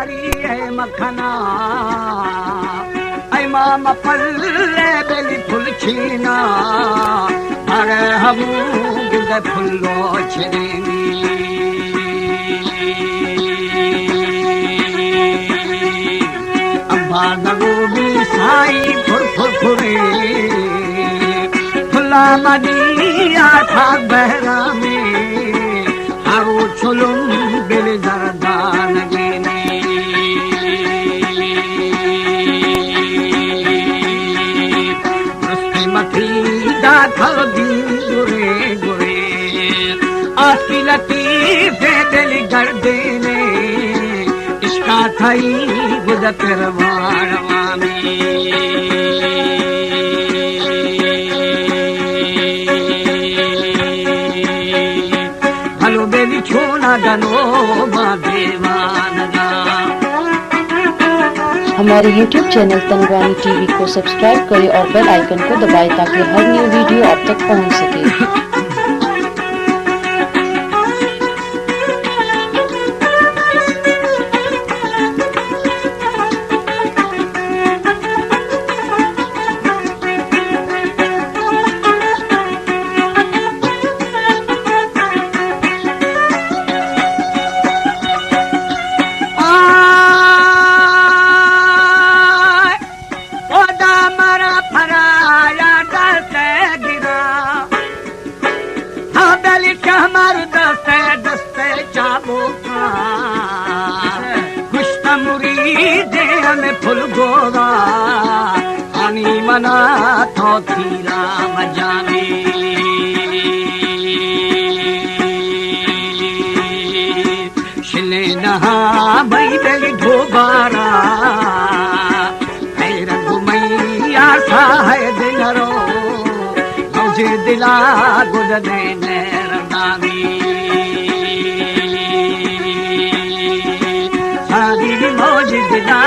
मारी है मखना ऐ मामा पल्ले बेली फुल छीना अरे हम गिद फुल्लो छेनी अम्बा नगोबी साई फुर फुर फुरे फुल्ला मदिया था बहरा में हारो चुलुम बेली जरदान गेने रस्ते मथीदा थल दिन गुरे गुरे आस्ती लतीफे बेली गर्देने इश्का थाई गुद परवारवा में भलो बेली छोना गनो देवानगा। हमारे YouTube चैनल तनवानी टीवी को सब्सक्राइब करें और बेल आइकन को दबाएं ताकि हर न्यू वीडियो आप तक पहुंच सके। फुल गोवा आनी मना तो थीरा मजाने शिले नहा मई बेली ढोबारा पैर घुमैया सा है दिनरो मुझे दिला गुद देने रदानी सारी मौज दिला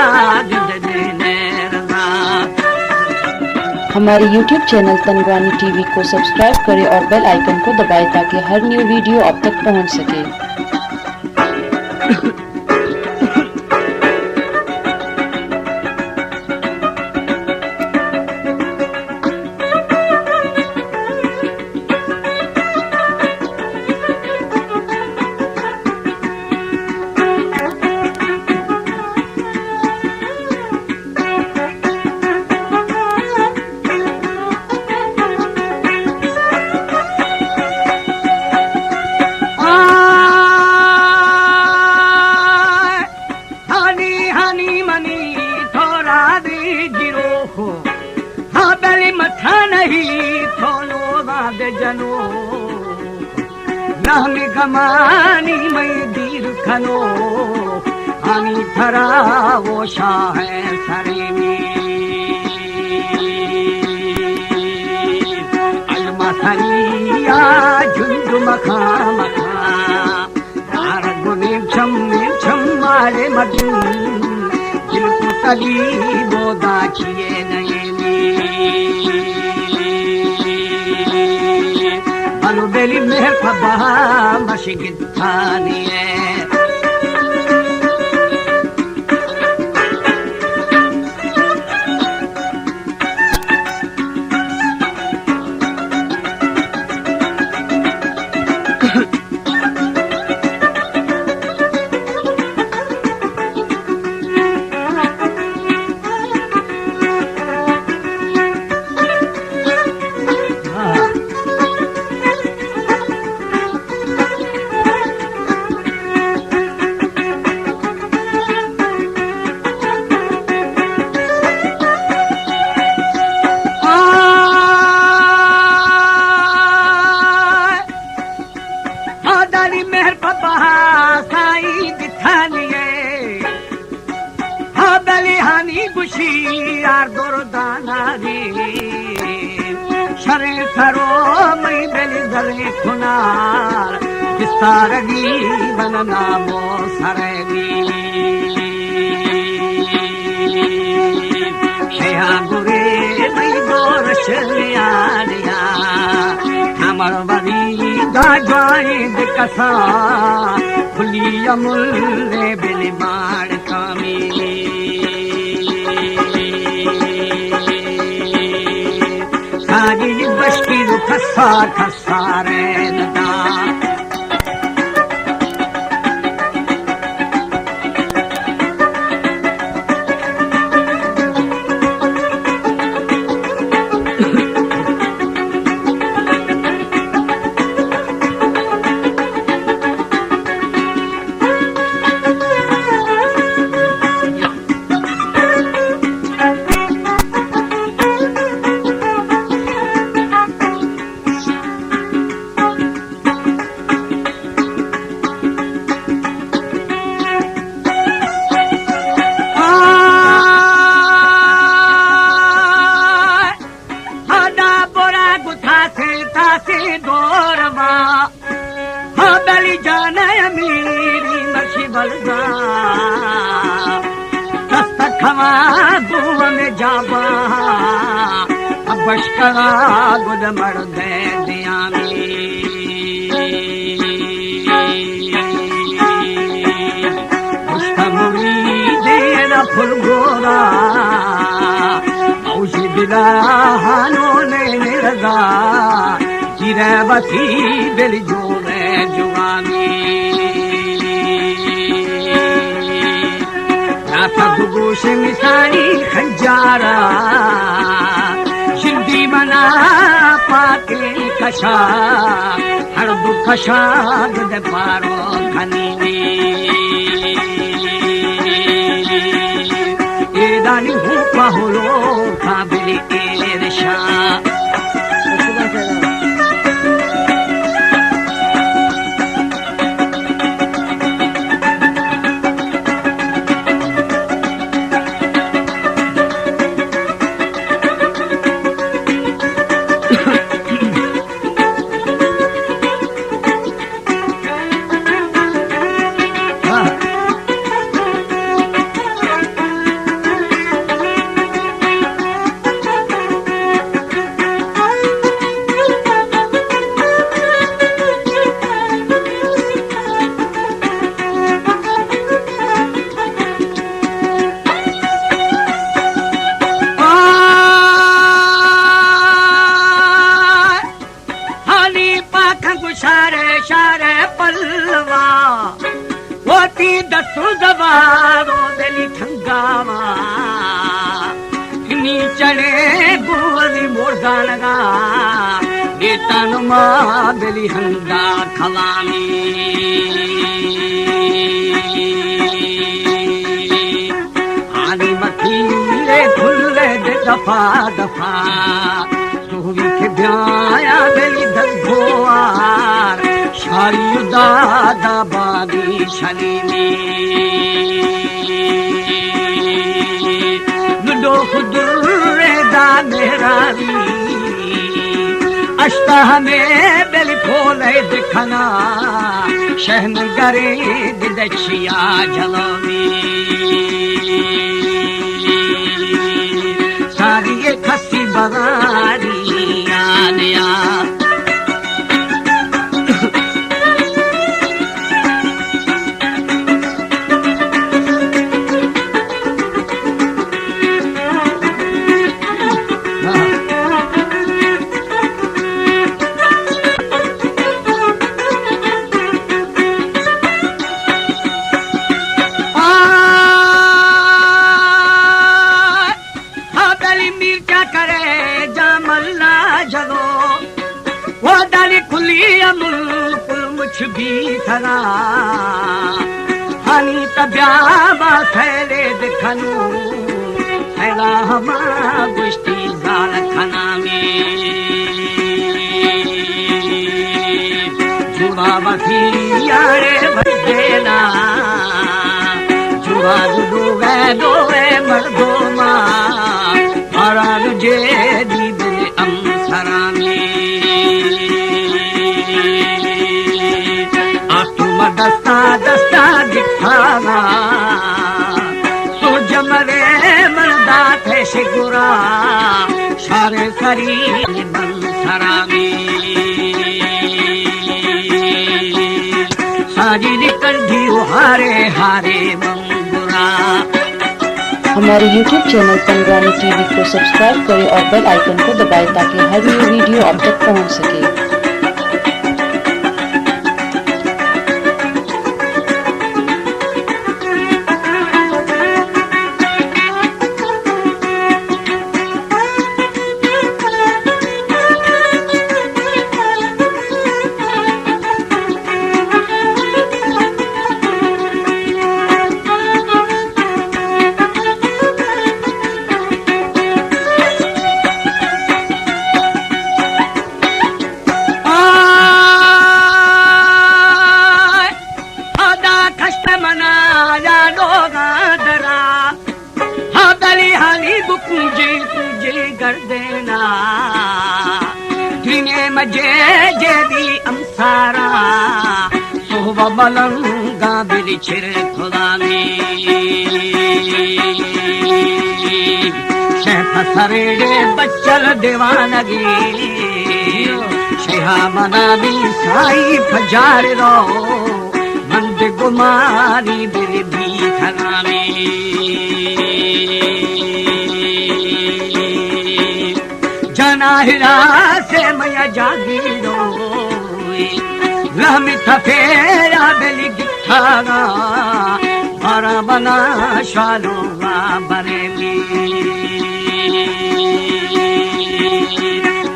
हमारे YouTube चैनल तनवानी टीवी को सब्सक्राइब करें और बेल आइकन को दबाएं ताकि हर न्यू वीडियो आप तक पहुंच सके। जनो नामी गमानी मई दीर खनो हानी थरा वो शाह सरे में अलमसनिया झुंड मखा मखा यार गुने छम मारे मदन दिल को तली बोदा किए नए भलो बेली मेहर फबा मशिगिद थानी है मेहर पपा साई दिथानिए हाँ बलिहानी गुशी यार दुर्दाना रे शरे सरो मई बेली जरे खुनार विस्तारगी बनना मो सरेगी शेहा गुरे मई दोरश लिया हमर बरी गाजवाई दिकसा खुली अमुल बेली बाड़ का सारी बस्ती खसा खसा रे लदा बशकरा गुद मर दे दियामी मुस्तमुरी देना फुलगोरा औसी बिला हानो ने निरगा जिरवती बिल जो में जुआमी राता दुगोश मिसानी खंजारा मना पाके कशा हर दुख शाद दे पारो खनी ए दानी हूँ पाहुलो काबिली एरशा बेली हंगा खलामी आनी मथीरे खुले दे दफा दफा सुहवी के ब्याया बेली दगोआर शारी दादा बादी शलीमी नुडो खुदुरे दा मेहराली अश्ता हमें बेल खोले दिखना शहन गरे दिदशिया जलोमी सारी ये खसी बगारी आनिया भी थरा हनी तब्याबा थैले दिखनु थैला हमा गुश्ती जाल खना में जुबा बथी यारे भजेना जुबा दो गए मर्दो माँ हरा जे दी बिल अमसरा में दस्ता दस्ता दिखाना तो जमरे मरदा थे शिगुरा सारे शरीर बंसरा में सारी निकल दी हारे हारे मंगुरा हमारे YouTube चैनल तनवानी टीवी को सब्सक्राइब करें और बेल आइकन को दबाएं ताकि हर न्यू वीडियो आप तक पहुंच सके। कर देना दिने मजे जेदी अंसारा सोवा मलंगा बिली छिर खुदा में शेख सरेडे बच्चल दीवानगी शेहा मना भी साई फजार रो मंद गुमारी बिली भी थना में जनाहिरा से मया जागीरो रहमी थफेरा बेली गिठाना बारा बना शालो बरेली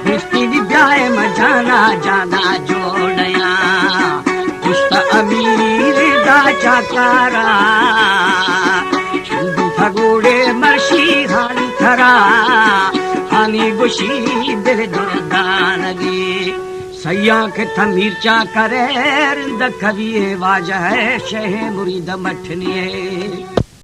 रिश्ती ब्याह में जाना जाना जोड़या पुष्ट अमीर दा चाकारा छुंदू फगोड़े मर्शी हानी थरा हानी गुशी दिल दुर्दानगी सैया के थमीरचा करे रिंद कविए वाजह शहे मुरीद मठनिए।